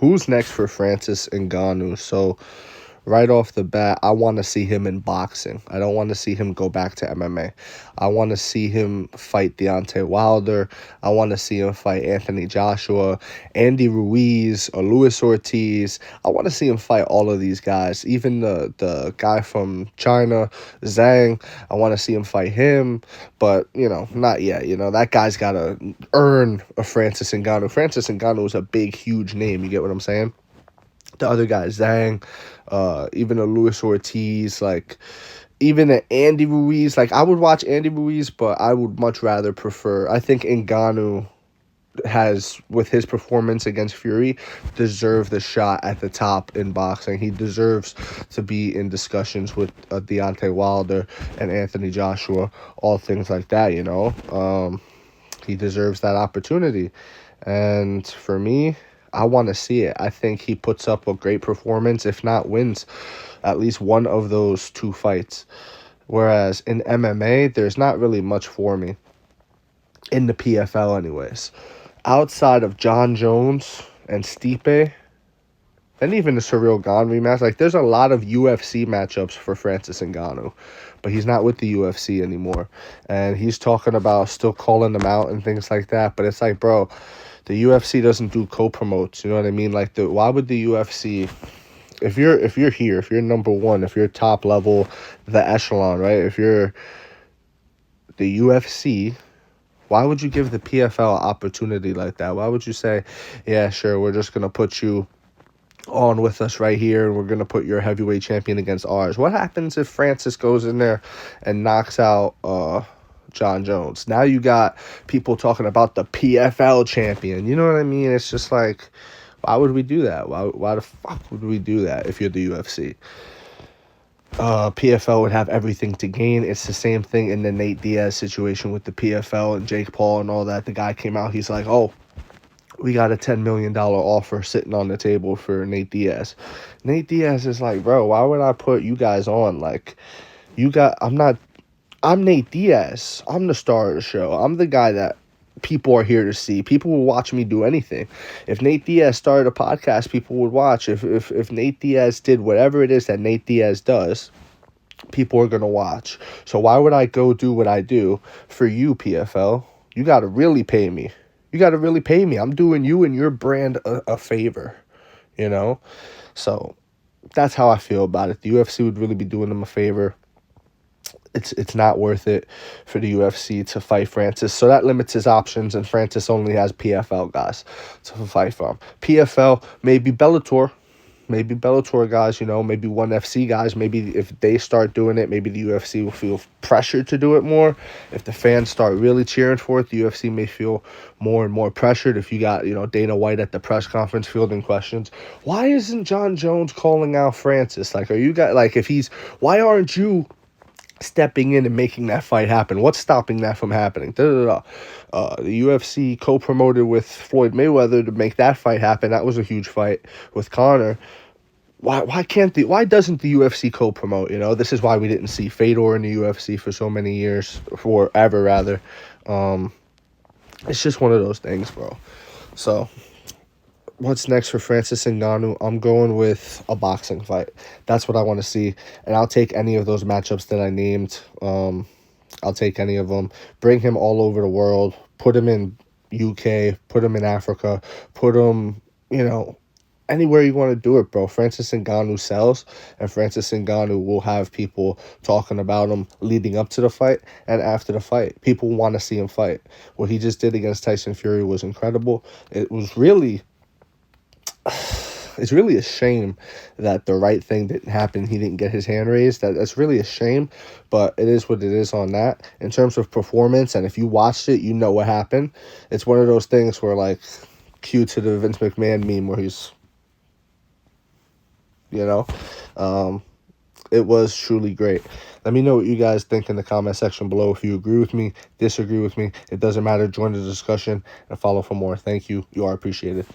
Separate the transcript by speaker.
Speaker 1: who's next for Francis Ngannou? So right off the bat, I want to see him in boxing. I don't want to see him go back to MMA. I want to see him fight Deontay Wilder. I want to see him fight Anthony Joshua, Andy Ruiz, or Luis Ortiz. I want to see him fight all of these guys. Even the guy from China, Zhang, I want to see him fight him. But, not yet. That guy's got to earn a Francis Ngannou. Francis Ngannou is a big, huge name. You get what I'm saying? The other guy, Zhang, even a Luis Ortiz, even an Andy Ruiz. I would watch Andy Ruiz, but I would much rather prefer. I think Ngannou has, with his performance against Fury, deserved the shot at the top in boxing. He deserves to be in discussions with Deontay Wilder and Anthony Joshua, all things like that, He deserves that opportunity. And for me, I want to see it. I think he puts up a great performance, if not wins at least one of those two fights. Whereas in MMA, there's not really much for me. In the PFL anyways. Outside of John Jones and Stipe, and even the Ciryl Gane rematch, there's a lot of UFC matchups for Francis Ngannou. But he's not with the UFC anymore. And he's talking about still calling them out and things like that. But it's bro, the UFC doesn't do co-promotes, you know what I mean? Why would the UFC, if you're here, if you're number one, if you're top level, the echelon, right? If you're the UFC, why would you give the PFL opportunity like that? Why would you say, yeah, sure, we're just going to put you on with us right here, and we're going to put your heavyweight champion against ours? What happens if Francis goes in there and knocks out John Jones? Now you got people talking about the PFL champion. You know what I mean? It's just why would we do that? Why the fuck would we do that if you're the UFC? PFL would have everything to gain. It's the same thing in the Nate Diaz situation with the PFL and Jake Paul and all that. The guy came out, he's like, oh, we got a $10 million offer sitting on the table for Nate Diaz. Nate Diaz is bro, why would I put you guys on? I'm Nate Diaz. I'm the star of the show. I'm the guy that people are here to see. People will watch me do anything. If Nate Diaz started a podcast, people would watch. If Nate Diaz did whatever it is that Nate Diaz does, people are going to watch. So why would I go do what I do for you, PFL? You got to really pay me. I'm doing you and your brand a favor, So that's how I feel about it. The UFC would really be doing them a favor. It's not worth it for the UFC to fight Francis. So that limits his options, and Francis only has PFL guys to fight from. PFL, maybe Bellator guys, maybe ONE FC guys. Maybe if they start doing it, maybe the UFC will feel pressured to do it more. If the fans start really cheering for it, the UFC may feel more and more pressured. If you got, Dana White at the press conference fielding questions, why isn't John Jones calling out Francis? Are you guys, why aren't you stepping in and making that fight happen? What's stopping that from happening? The UFC co-promoted with Floyd Mayweather to make that fight happen. That was a huge fight with Conor. Why doesn't the UFC co-promote? This is why we didn't see Fedor in the UFC for so many years, forever rather. It's just one of those things, bro. So what's next for Francis Ngannou? I'm going with a boxing fight. That's what I want to see. And I'll take any of those matchups that I named. I'll take any of them. Bring him all over the world. Put him in UK. Put him in Africa. Put him, anywhere you want to do it, bro. Francis Ngannou sells, and Francis Ngannou will have people talking about him leading up to the fight and after the fight. People want to see him fight. What he just did against Tyson Fury was incredible. It's really a shame that the right thing didn't happen. He didn't get his hand raised. That's really a shame, but it is what it is on that. In terms of performance, and if you watched it, you know what happened. It's one of those things where, cue to the Vince McMahon meme where he's, it was truly great. Let me know what you guys think in the comment section below. If you agree with me, disagree with me, it doesn't matter. Join the discussion and follow for more. Thank you. You are appreciated.